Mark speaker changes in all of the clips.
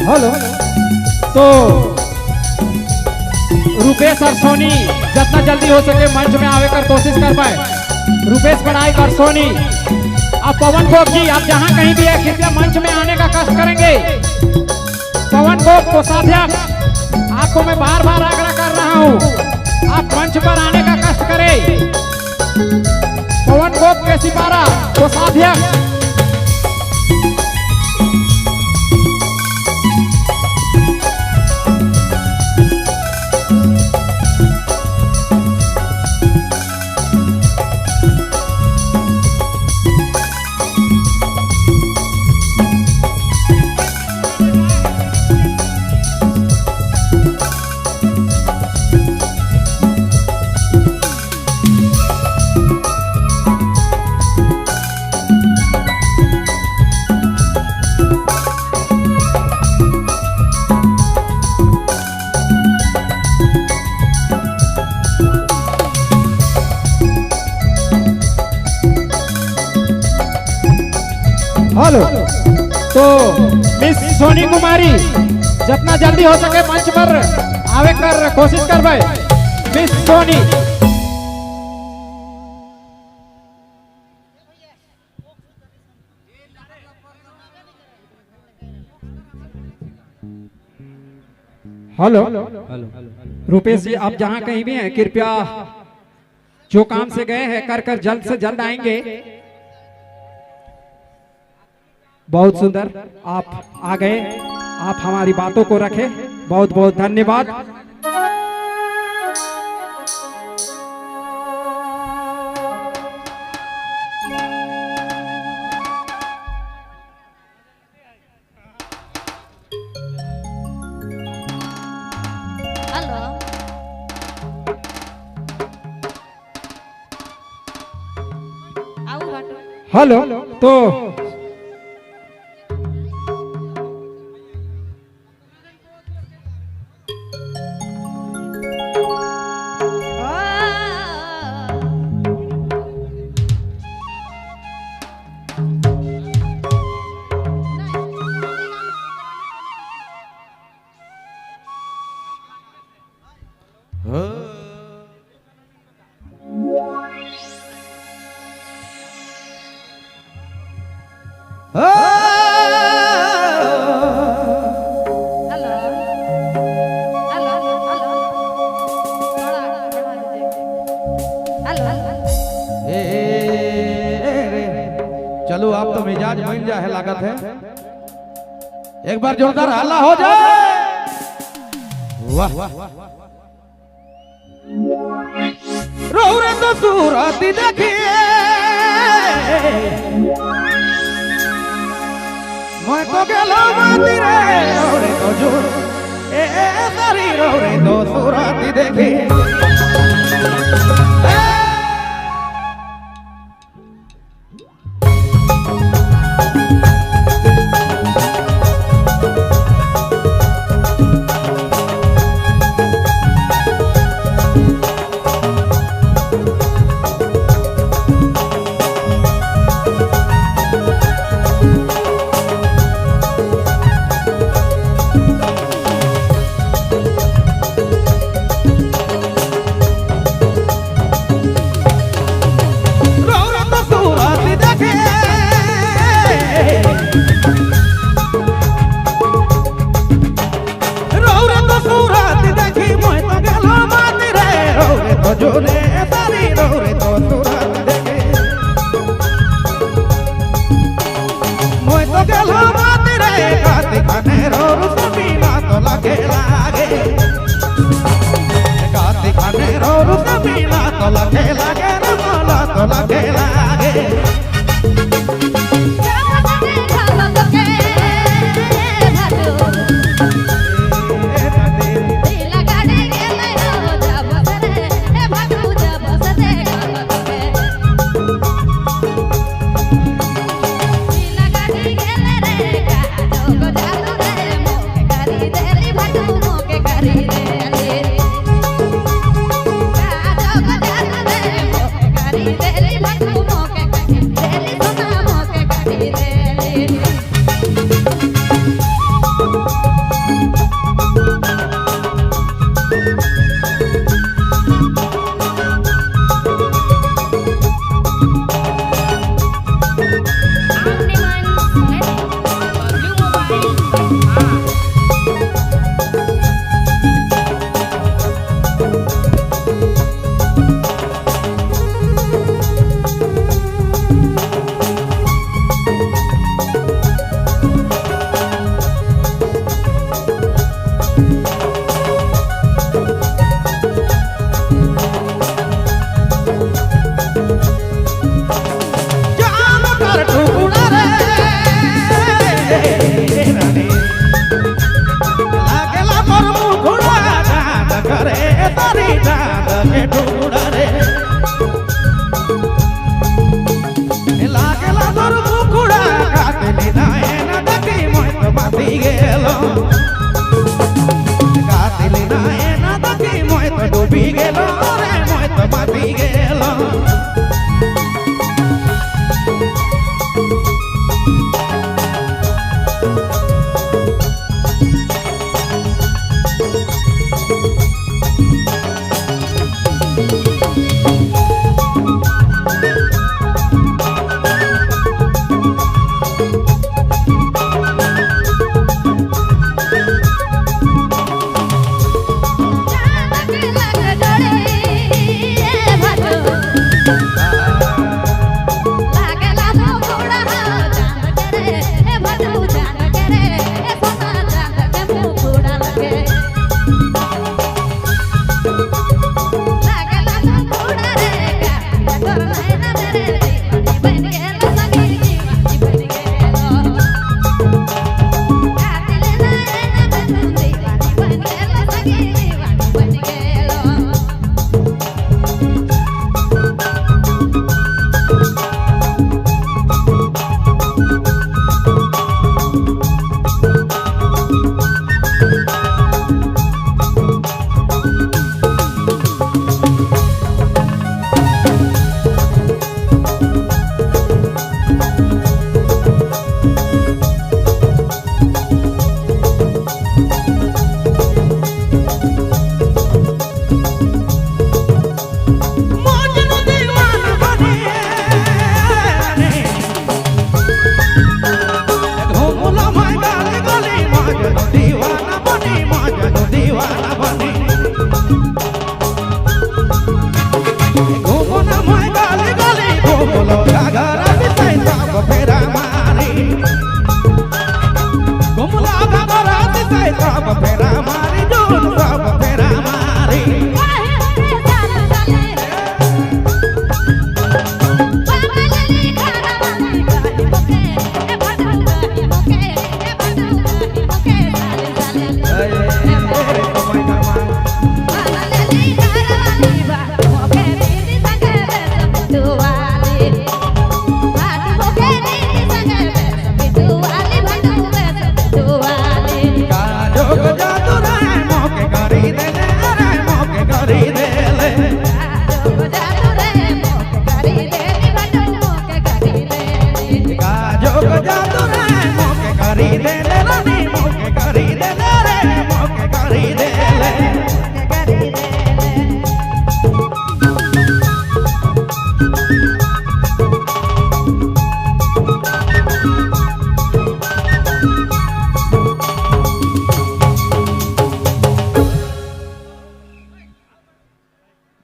Speaker 1: Hello तो रुपेश और सोनी जितना जल्दी हो सके मंच में आवे कर कोशिश कर पाए। रुपेश पढ़ाई और सोनी अब पवन गोप जी आप जहां कहीं भी है कृपया मंच में आने का कष्ट करेंगे। पवन गोप कोषाध्यक्ष आपको मैं बार बार आग्रह कर रहा हूं आप मंच पर आने का कष्ट करें। पवन गोप के सिपारा कोषाध्यक्ष हेलो तो मिस सोनी कुमारी जितना जल्दी हो सके मंच पर आवे कर कोशिश कर भाई। मिस सोनी हेलो रुपेश जी आप जहां कहीं भी हैं कृपया जो काम से गए हैं कर जल्द से जल्द आएंगे। बहुत सुंदर आप आ गए आप हमारी बातों को रखे बहुत बहुत धन्यवाद। हेलो तो
Speaker 2: चलो आप तो मिजाज बन जाए लागत है एक बार जोरदार हल्ला हो जाए। वाह रोरे तो सूरत देखिए मैं तो गेलो माती रे रोरे तो जोर सारी रोरे तो सूरत देखिए।
Speaker 3: Very
Speaker 2: डूबी गेलो रे मोय तो बाती गेलो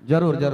Speaker 2: जरूर जरूर।